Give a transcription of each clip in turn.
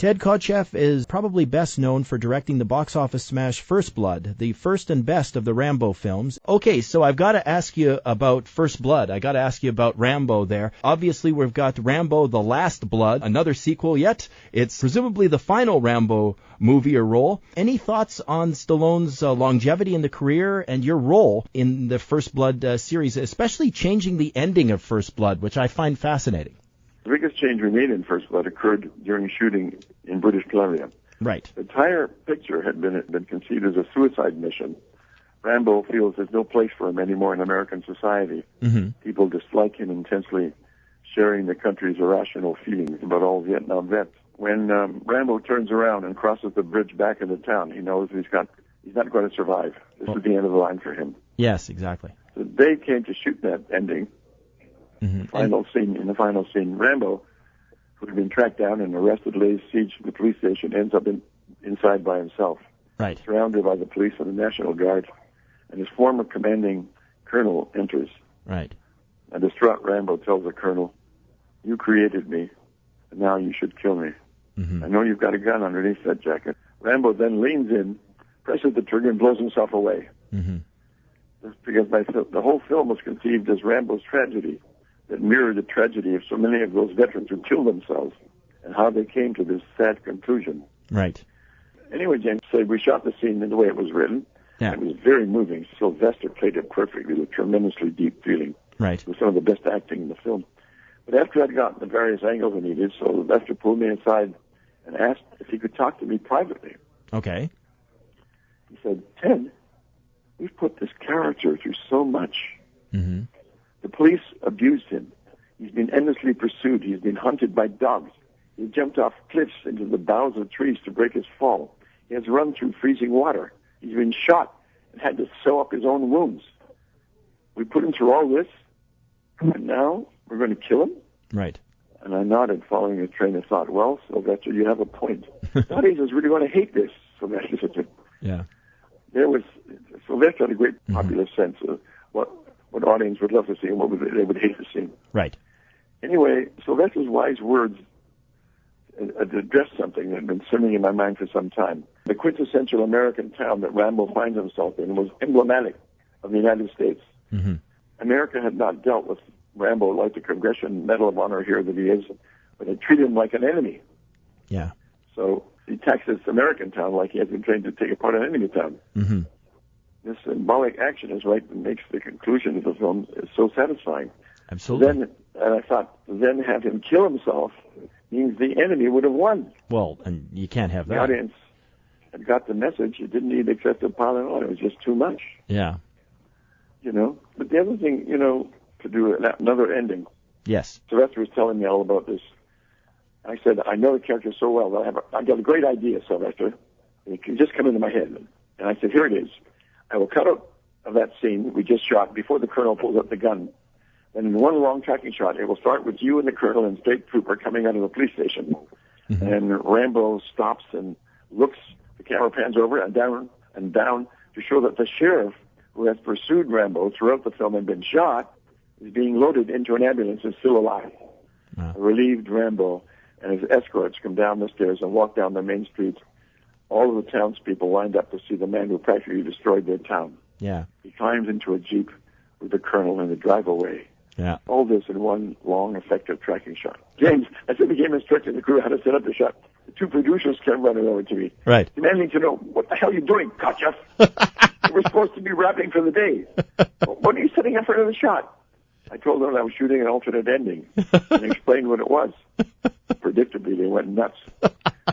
Ted Kotcheff is probably best known for directing the box office smash First Blood, the first and best of the Rambo films. Okay, so I've got to ask you about First Blood. I got to ask you about Rambo there. Obviously, we've got Rambo: The Last Blood, another sequel yet. It's presumably the final Rambo movie or role. Any thoughts on Stallone's longevity in the career and your role in the First Blood series, especially changing the ending of First Blood, which I find fascinating? The biggest change we made in First Blood occurred during shooting in British Columbia. Right. The entire picture had been conceived as a suicide mission. Rambo feels there's no place for him anymore in American society. Mm-hmm. People dislike him intensely, sharing the country's irrational feelings about all Vietnam vets. When Rambo turns around and crosses the bridge back into town, he knows he's not going to survive. This is the end of the line for him. Yes, exactly. So they came to shoot that ending. Mm-hmm. In the final scene, Rambo, who had been tracked down and arrested, lays siege to the police station, ends up inside by himself, right, surrounded by the police and the National Guard, and his former commanding colonel enters. Right. A distraught Rambo tells the colonel, "You created me, and now you should kill me. Mm-hmm. I know you've got a gun underneath that jacket." Rambo then leans in, presses the trigger, and blows himself away. Mm-hmm. That's because the whole film was conceived as Rambo's tragedy that mirrored the tragedy of so many of those veterans who killed themselves and how they came to this sad conclusion. Right. Anyway, James said we shot the scene in the way it was written. Yeah. It was very moving. Sylvester played it perfectly with tremendously deep feeling. Right. It was some of the best acting in the film. But after I'd gotten the various angles I needed, Sylvester pulled me aside and asked if he could talk to me privately. Okay. He said, "Ted, we've put this character through so much. Mm-hmm. The police abused him. He's been endlessly pursued. He's been hunted by dogs. He jumped off cliffs into the boughs of trees to break his fall. He has run through freezing water. He's been shot and had to sew up his own wounds. We put him through all this, and now we're going to kill him?" Right. And I nodded, following a train of thought. "Well, Sylvester, you have a point. The audience is really going to hate this," Sylvester said. Yeah. Sylvester had a great popular sense of what audience would love to see and what they would hate to see. Right. Anyway, Sylvester's wise words addressed something that had been simmering in my mind for some time. The quintessential American town that Rambo finds himself in was emblematic of the United States. Mm-hmm. America had not dealt with Rambo like the Congressional Medal of Honor hero that he is, but had treated him like an enemy. Yeah. So he attacks this American town like he has been trained to take apart an enemy town. Mm-hmm. This symbolic action is right that makes the conclusion of the film so satisfying. Absolutely. And I thought, then have him kill himself means the enemy would have won. Well, and you can't have that. The audience had got the message. It didn't need excessive piling on. It was just too much. Yeah. But the other thing, to do another ending. Yes. Sylvester was telling me all about this. I said, "I know the character so well that I've got a great idea, Sylvester. It can just come into my head." And I said, "Here it is. I will cut out of that scene we just shot before the colonel pulls up the gun. And in one long tracking shot, it will start with you and the colonel and state trooper coming out of the police station." Mm-hmm. And Rambo stops and looks, the camera pans over and down to show that the sheriff who has pursued Rambo throughout the film and been shot is being loaded into an ambulance and still alive. A relieved Rambo and his escorts come down the stairs and walk down the main street. All of the townspeople lined up to see the man who practically destroyed their town. Yeah. He climbs into a Jeep with the colonel and they drive away. Yeah. All this in one long, effective tracking shot. James, as I became instructing the crew how to set up the shot, the two producers came running over to me, right, demanding to know, "What the hell are you doing, Kotcheff? We're supposed to be wrapping for the day. What are you setting up for another shot?" I told them I was shooting an alternate ending and explained what it was. Predictably, they went nuts.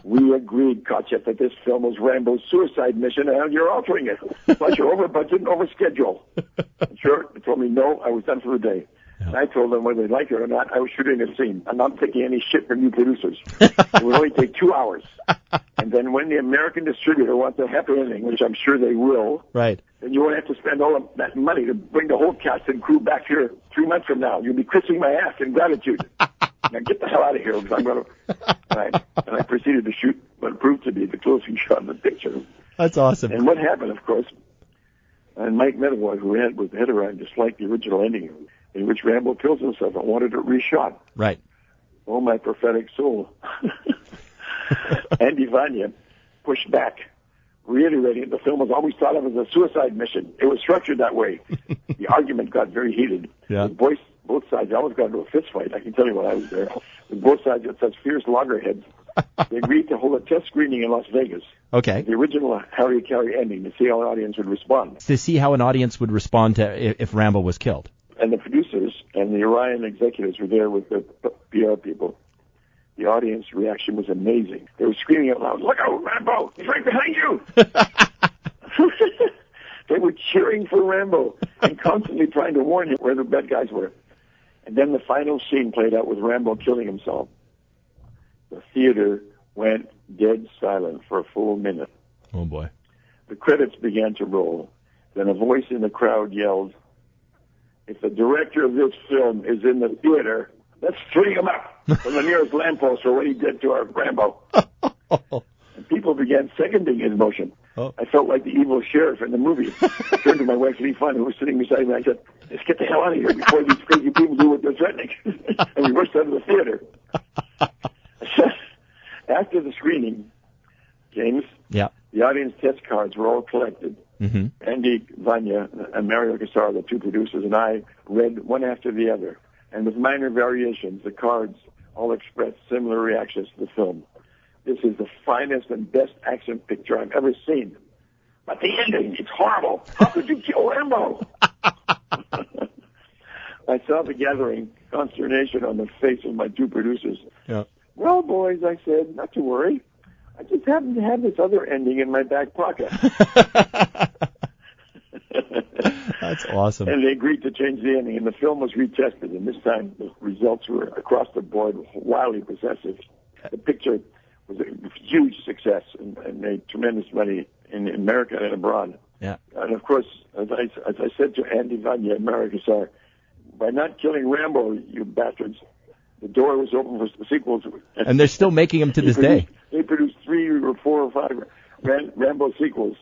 "We agreed, Kotcheff, that this film was Rambo's suicide mission, and you're altering it. Plus, you're over budget and over schedule." And sure, they told me no, I was done for the day. Yeah. And I told them whether they liked it or not, I was shooting a scene. I'm not taking any shit from you producers. It would only take 2 hours. And then when the American distributor wants a happy ending, which I'm sure they will, right, then you won't have to spend all of that money to bring the whole cast and crew back here 3 months from now. You'll be kissing my ass in gratitude. Now get the hell out of here, because I'm going to... And I proceeded to shoot what proved to be the closing shot of the picture. That's awesome. And what happened, of course, and Mike Medavoy, who was the head of Ryan, disliked the original ending, in which Rambo kills himself and wanted it reshot. Right. Oh, my prophetic soul. Andy Vanya pushed back, reiterating the film was always thought of as a suicide mission. It was structured that way. The argument got very heated. Yeah. Both sides almost got into a fist fight. I can tell you when I was there. With both sides at such fierce loggerheads, they agreed to hold a test screening in Las Vegas. Okay. The original Harry Carey ending to see how an audience would respond. To see how an audience would respond to if Rambo was killed. And the producers and the Orion executives were there with the PR people. The audience reaction was amazing. They were screaming out loud, "Look out, Rambo! He's right behind you!" They were cheering for Rambo and constantly trying to warn him where the bad guys were. And then the final scene played out with Rambo killing himself. The theater went dead silent for a full minute. Oh, boy. The credits began to roll. Then a voice in the crowd yelled, "If the director of this film is in the theater, let's string him up from the nearest lamppost for what he did to our Rambo." And people began seconding his motion. Oh. I felt like the evil sheriff in the movie. I turned to my wife, Lee Fun, who was sitting beside me. I said, "Let's get the hell out of here before these crazy people do what they're threatening." And we rushed out of the theater. After the screening, James, Yeah. the audience test cards were all collected. Mm-hmm. Andy Vanya and Mario Cassar, the two producers, and I read one after the other. And with minor variations, the cards all expressed similar reactions to the film. This is the finest and best action picture I've ever seen. But the ending, it's horrible. How could you kill Rambo? I saw the gathering consternation on the face of my two producers. Yeah. "Well, boys," I said, "not to worry. I just happen to have this other ending in my back pocket." That's awesome. And they agreed to change the ending, and the film was retested, and this time the results were across the board wildly possessive. The picture was a huge success and made tremendous money in America and abroad. Yeah. And of course, as I said to Andy Vanya and Mario Cassar, by not killing Rambo, you bastards, the door was open for sequels. And they're still making them to this day. They produced 3 or 4 or 5 Rambo sequels.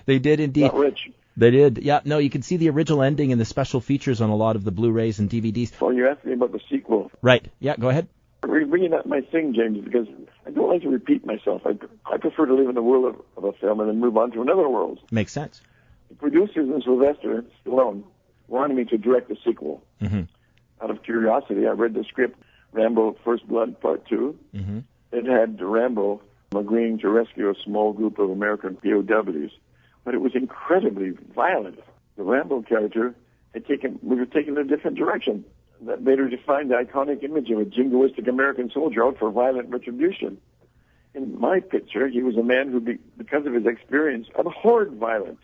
They did indeed. Not rich. They did. Yeah, no, you can see the original ending and the special features on a lot of the Blu-rays and DVDs. Well, you asked me about the sequel. Right. Yeah, go ahead. We're bringing up my thing, James, because I don't like to repeat myself. I prefer to live in the world of a film and then move on to another world. Makes sense. The producers and Sylvester Stallone wanted me to direct a sequel. Mm-hmm. Out of curiosity, I read the script, Rambo First Blood Part 2. Mm-hmm. It had Rambo agreeing to rescue a small group of American POWs, but it was incredibly violent. The Rambo character was taken a different direction. That later defined the iconic image of a jingoistic American soldier out for violent retribution. In my picture, he was a man who, because of his experience, abhorred violence,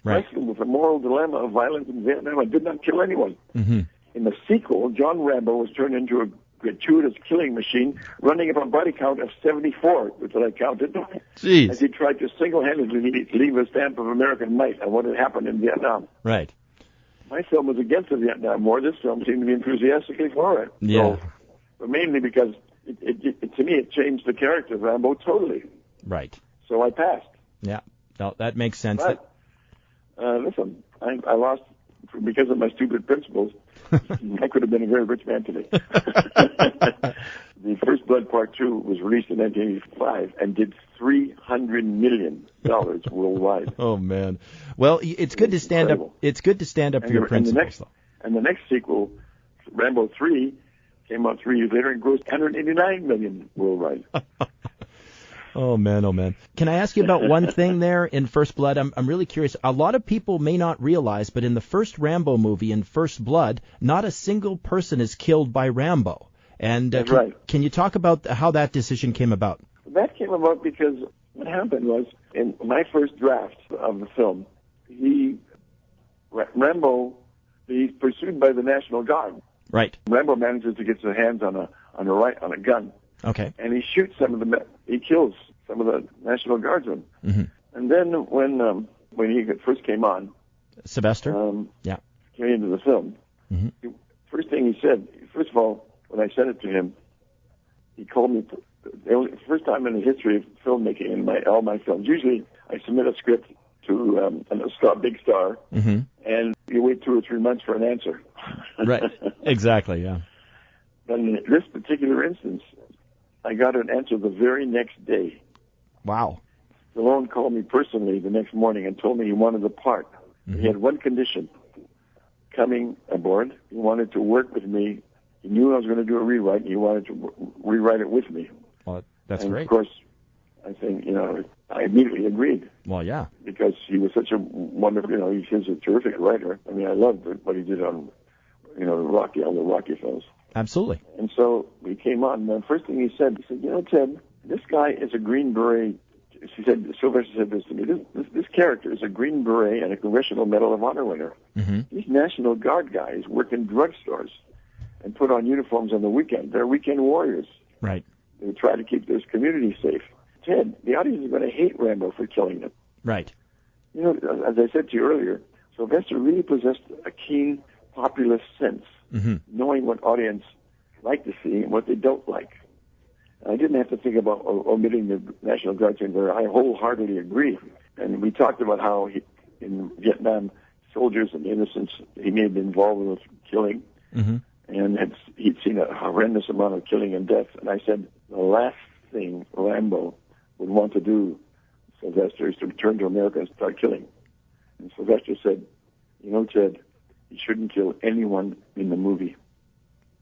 Right. wrestled with the moral dilemma of violence in Vietnam and did not kill anyone. Mm-hmm. In the sequel, John Rambo was turned into a gratuitous killing machine, running up a body count of 74, which I counted, Jeez. as he tried to single-handedly leave a stamp of American might on what had happened in Vietnam. Right. My film was against the Vietnam War. This film seemed to be enthusiastically for it. Yeah. So, but mainly because, to me, it changed the character of Rambo totally. Right. So I passed. Yeah. No, that makes sense. But, listen, I lost because of my stupid principles. I could have been a very rich man today. The First Blood Part 2 was released in 1985 and did $300 million worldwide. Oh man. Well, it's good to stand incredible. up. It's good to stand up for your principles, though. And the next sequel, Rambo 3, came out 3 years later and grossed $189 million worldwide. Oh man, oh man. Can I ask you about one thing there in First Blood? I'm really curious. A lot of people may not realize, but in the first Rambo movie, in First Blood, not a single person is killed by Rambo. And That's right. Can you talk about how that decision came about? That came about because what happened was, in my first draft of the film, Rambo, he's pursued by the National Guard. Right. Rambo manages to get his hands on a gun. Okay. And he shoots some of the, he kills some of the National Guardsmen. Mm-hmm. And then when he first came on, Sylvester? Yeah. came into the film, Mm-hmm. First thing he said, first of all, when I sent it to him, he called me. It was the first time in the history of filmmaking in all my films. Usually, I submit a script to a big star, Mm-hmm. and you wait 2 or 3 months for an answer. Right. Exactly. Yeah. But in this particular instance, I got an answer the very next day. Wow. Stallone called me personally the next morning and told me he wanted the part. He had one condition. Coming aboard, he wanted to work with me. He knew I was going to do a rewrite, and he wanted to rewrite it with me. Well, that's and great. Of course, I think, I immediately agreed. Well, yeah. Because he was such a wonderful, he's a terrific writer. I mean, I loved what he did on, all the Rocky films. Absolutely. And so we came on, and the first thing he said, Ted, this guy is a Green Beret. Sylvester said this to me. This character is a Green Beret and a Congressional Medal of Honor winner. Mm-hmm. These National Guard guys work in drugstores and put on uniforms on the weekend. They're weekend warriors. Right. They try to keep this community safe. Ted, the audience is going to hate Rambo for killing them. Right. As I said to you earlier, Sylvester really possessed a keen populist sense, knowing what audience like to see and what they don't like. I didn't have to think about omitting the National Guard thing there. I wholeheartedly agree. And we talked about how in Vietnam, soldiers and innocents he may have been involved with killing, and he'd seen a horrendous amount of killing and death. And I said, the last thing Rambo would want to do, Sylvester, is to return to America and start killing. And Sylvester said, Ted, he shouldn't kill anyone in the movie.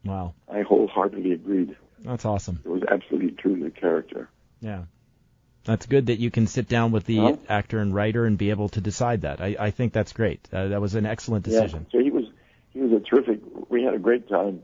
Wow. I wholeheartedly agreed. That's awesome. It was absolutely true to the character. Yeah. That's good that you can sit down with the actor and writer and be able to decide that. I think that's great. That was an excellent decision. Yeah. So he was a terrific. We had a great time.